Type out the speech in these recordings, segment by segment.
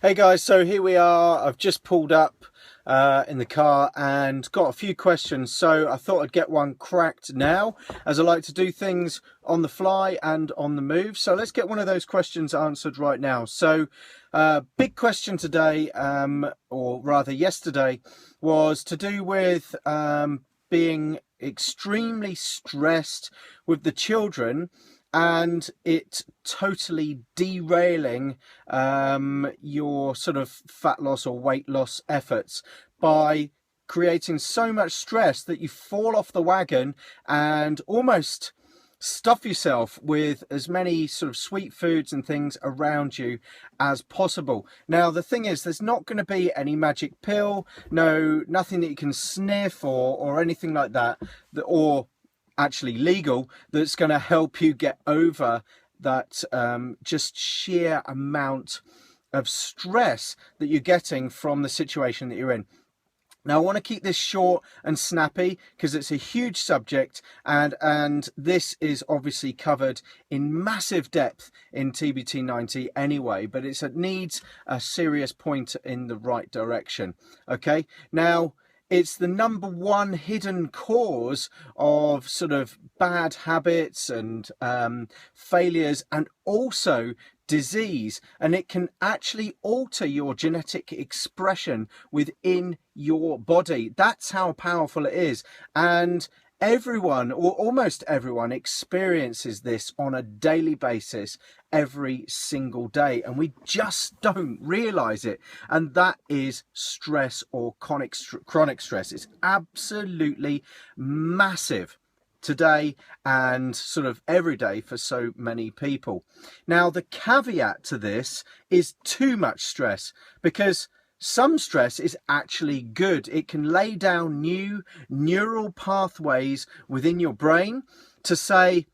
Hey guys, so here we are. I've just pulled up in the car and got a few questions, so I thought I'd get one cracked now, as I like to do things on the fly and on the move. So let's get one of those questions answered right now. So big question today, or rather yesterday, was to do with being extremely stressed with the children and it totally derailing your sort of fat loss or weight loss efforts by creating so much stress that you fall off the wagon and almost stuff yourself with as many sort of sweet foods and things around you as possible. Now the thing is, there's not going to be any magic pill, nothing that you can sniff or anything like that, or actually legal, that's going to help you get over that just sheer amount of stress that you're getting from the situation that you're in. Now I want to keep this short and snappy because it's a huge subject, and this is obviously covered in massive depth in TBT90 anyway, but it needs a serious point in the right direction. Okay, now it's the number one hidden cause of sort of bad habits and failures, and also disease, and it can actually alter your genetic expression within your body. That's how powerful it is, and everyone, or almost everyone, experiences this on a daily basis every single day, and we just don't realize it. And that is stress, or chronic stress. It's absolutely massive today and sort of every day for so many people. Now the caveat to this is too much stress, because some stress is actually good. It can lay down new neural pathways within your brain to say,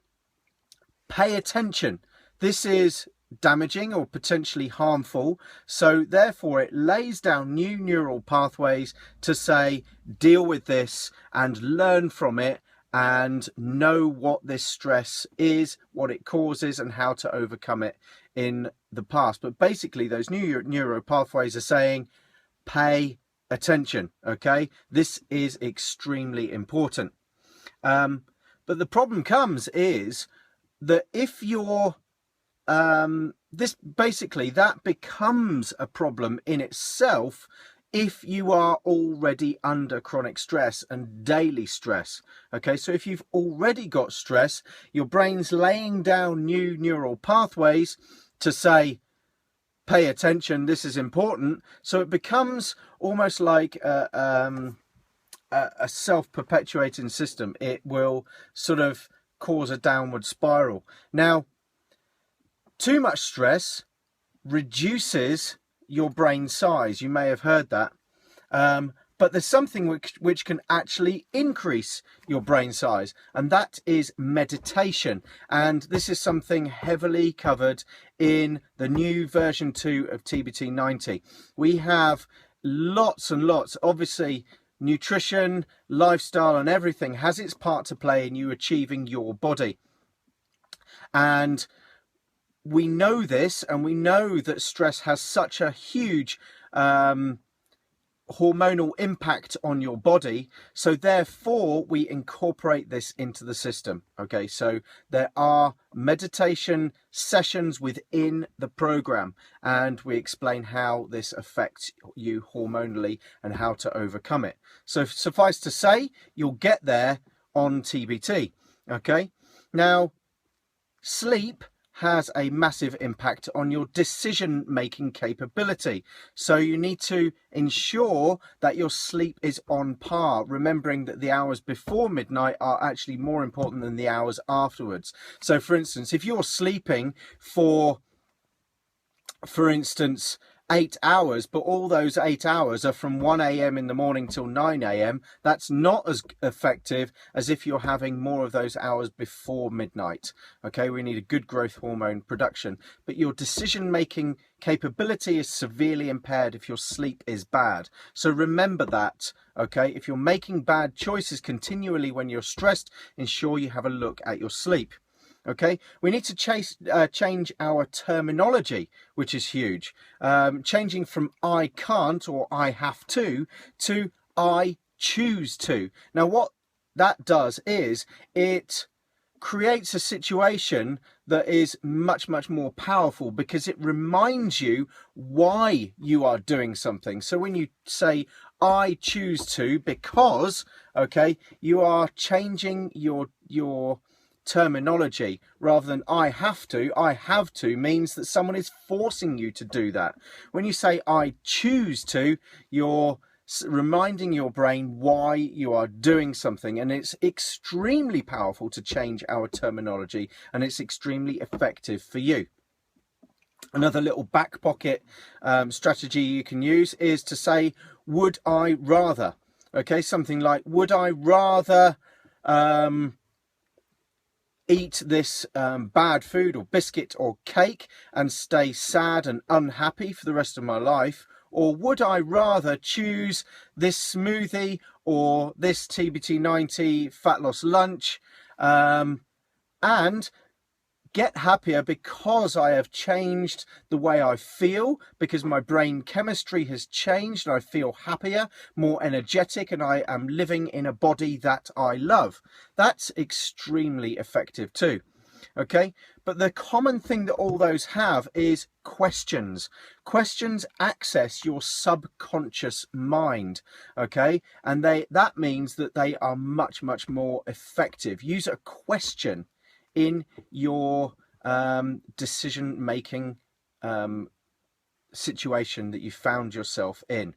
pay attention. This is damaging or potentially harmful. So therefore it lays down new neural pathways to say, deal with this and learn from it and know what this stress is, what it causes, and how to overcome it in the past. But basically those new neuro pathways are saying, pay attention. Okay, this is extremely important. But the problem comes is that if you're that becomes a problem in itself if you are already under chronic stress and daily stress. Okay, so if you've already got stress, your brain's laying down new neural pathways to say, pay attention, this is important. So it becomes almost like a self-perpetuating system. It will sort of cause a downward spiral. Now, too much stress reduces your brain size. You may have heard that. But there's something which can actually increase your brain size, and that is meditation. And this is something heavily covered in the new version 2 of TBT90. We have lots and lots, obviously nutrition, lifestyle, and everything has its part to play in you achieving your body. And we know this, and we know that stress has such a huge hormonal impact on your body, so therefore we incorporate this into the system. Okay, so there are meditation sessions within the program, and we explain how this affects you hormonally and how to overcome it. So suffice to say, you'll get there on TBT. Okay, now sleep has a massive impact on your decision-making capability. So you need to ensure that your sleep is on par, remembering that the hours before midnight are actually more important than the hours afterwards. So for instance, if you're sleeping for instance, 8 hours, but all those 8 hours are from 1 a.m. in the morning till 9 a.m. That's not as effective as if you're having more of those hours before midnight. Okay, we need a good growth hormone production, but your decision-making capability is severely impaired if your sleep is bad. So remember that. Okay, if you're making bad choices continually when you're stressed, ensure you have a look at your sleep. Okay, we need to change our terminology, which is huge. Changing from I can't or I have to I choose to. Now, what that does is it creates a situation that is much, much more powerful because it reminds you why you are doing something. So when you say, I choose to, because, okay, you are changing your terminology rather than I have to means that someone is forcing you to do that. When you say I choose to, you're reminding your brain why you are doing something, and it's extremely powerful to change our terminology, and it's extremely effective for you. Another little back pocket strategy you can use is to say, would I rather? Okay, something like, would I rather eat this bad food or biscuit or cake and stay sad and unhappy for the rest of my life? Or would I rather choose this smoothie or this TBT90 fat loss lunch and get happier because I have changed the way I feel, because my brain chemistry has changed and I feel happier, more energetic, and I am living in a body that I love. That's extremely effective too. Okay, but the common thing that all those have is questions. Questions access your subconscious mind, okay, and that means that they are much, much more effective. Use a question in your decision making situation that you found yourself in.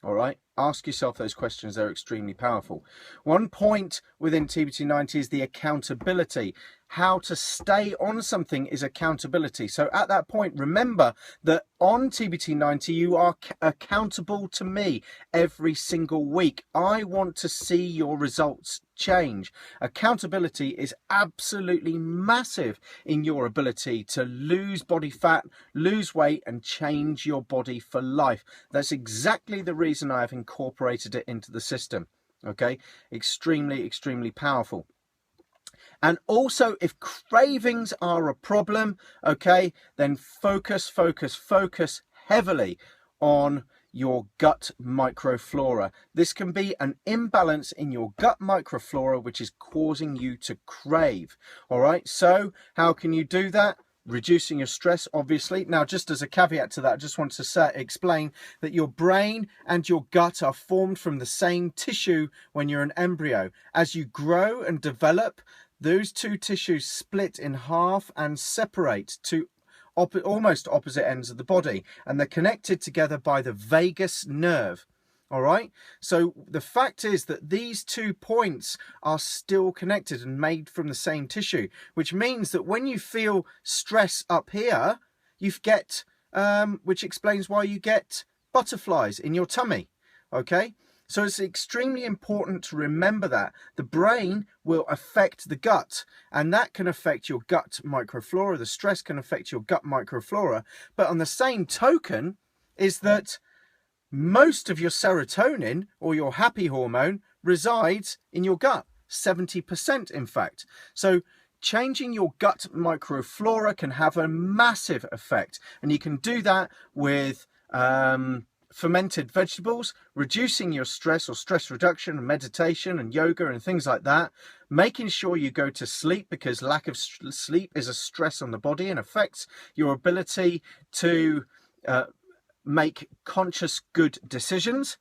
All right, ask yourself those questions. They're extremely powerful. One point within TBT90 is the accountability. How to stay on something is accountability. So at that point, remember that on TBT90, you are accountable to me every single week. I want to see your results change. Accountability is absolutely massive in your ability to lose body fat, lose weight, and change your body for life. That's exactly the reason I've incorporated it into the system. Okay, extremely, extremely powerful. And also, if cravings are a problem, okay, then focus heavily on your gut microflora. This can be an imbalance in your gut microflora which is causing you to crave. All right, so how can you do that? Reducing your stress, obviously. Now, just as a caveat to that, I just want to explain that your brain and your gut are formed from the same tissue when you're an embryo. As you grow and develop, those two tissues split in half and separate to almost opposite ends of the body, and they're connected together by the vagus nerve. All right, so the fact is that these 2 points are still connected and made from the same tissue, which means that when you feel stress up here, you get which explains why you get butterflies in your tummy. Okay, so it's extremely important to remember that the brain will affect the gut, and that can affect your gut microflora. The stress can affect your gut microflora, but on the same token is that most of your serotonin, or your happy hormone, resides in your gut, 70% in fact. So changing your gut microflora can have a massive effect, and you can do that with fermented vegetables, reducing your stress or stress reduction and meditation and yoga and things like that, making sure you go to sleep, because lack of sleep is a stress on the body and affects your ability to make conscious good decisions.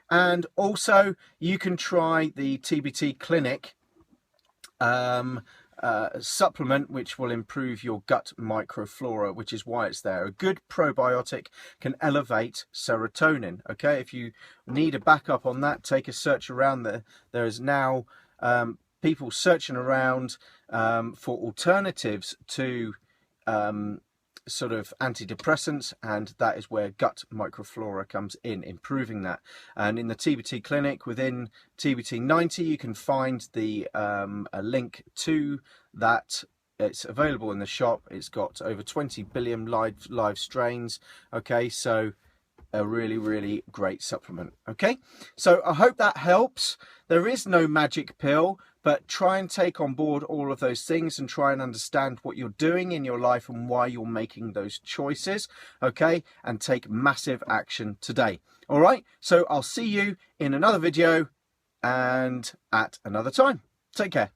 And also you can try the TBT Clinic supplement, which will improve your gut microflora, which is why it's there. A good probiotic can elevate serotonin. Okay, if you need a backup on that, take a search around. There is now people searching around for alternatives to sort of antidepressants, and that is where gut microflora comes in, improving that. And in the TBT Clinic within TBT90, you can find the a link to that. It's available in the shop. It's got over 20 billion live strains. Okay, so a really, really great supplement. Okay, so I hope that helps. There is no magic pill, but try and take on board all of those things and try and understand what you're doing in your life and why you're making those choices. Okay, and take massive action today. All right, so I'll see you in another video and at another time. Take care.